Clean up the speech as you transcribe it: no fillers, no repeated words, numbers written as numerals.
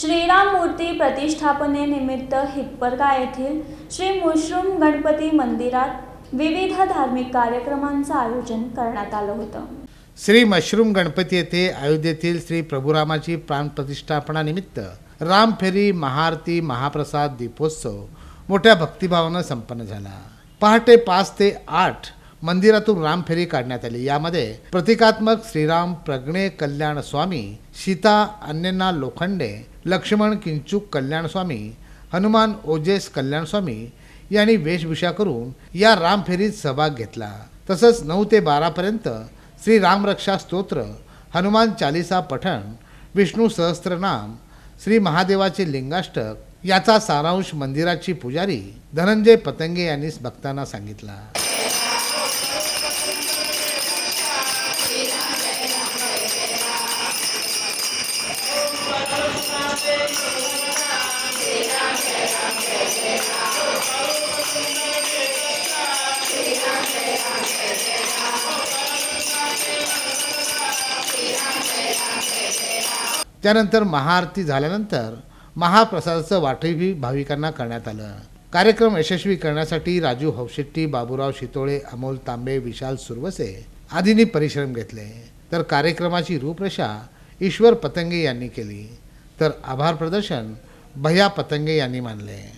श्रीराम मूर्ती प्रतिष्ठापनेनिमित्त हिप्परगा येथील श्री मशरूम गणपती मंदिरात विविध धार्मिक कार्यक्रमांचं आयोजन करण्यात आलं होतं। श्री मशरूम गणपती येथे अयोध्येतील श्री प्रभुरामाची प्राण प्रतिष्ठापनानिमित्त रामफेरी, महाआरती, महाप्रसाद, दीपोत्सव मोठ्या भक्तिभावानं संपन्न झाला। पहाटे 5 ते 8 मंदिरातून रामफेरी काढण्यात आली। यामध्ये प्रतिकात्मक श्रीराम प्रज्ञे कल्याण स्वामी, सीता अन्यन्ना लोखंडे, लक्ष्मण किंचुक कल्याण स्वामी, हनुमान ओजेस कल्याण स्वामी यांनी वेशभूषा करून या रामफेरीत सहभाग घेतला। तसंच 9 ते 12 पर्यंत श्री रामरक्षा स्तोत्र, हनुमान चालीसा पठण, विष्णू सहस्त्रनाम, श्री महादेवाचे लिंगाष्टक याचा सारांश मंदिराची पुजारी धनंजय पतंगे यांनी भक्तांना सांगितला। त्यानंतर महाआरती झाल्यानंतर महाप्रसादाचं वाटपही भाविकांना करण्यात आलं। कार्यक्रम यशस्वी करण्यासाठी राजू हौशेट्टी, बाबूराव शितोळे, अमोल तांबे, विशाल सुरवसे आदींनी परिश्रम घेतले। तर कार्यक्रमाची रूपरेषा ईश्वर पतंगे यांनी केली, तर आभार प्रदर्शन भैया पतंगे यांनी मानले।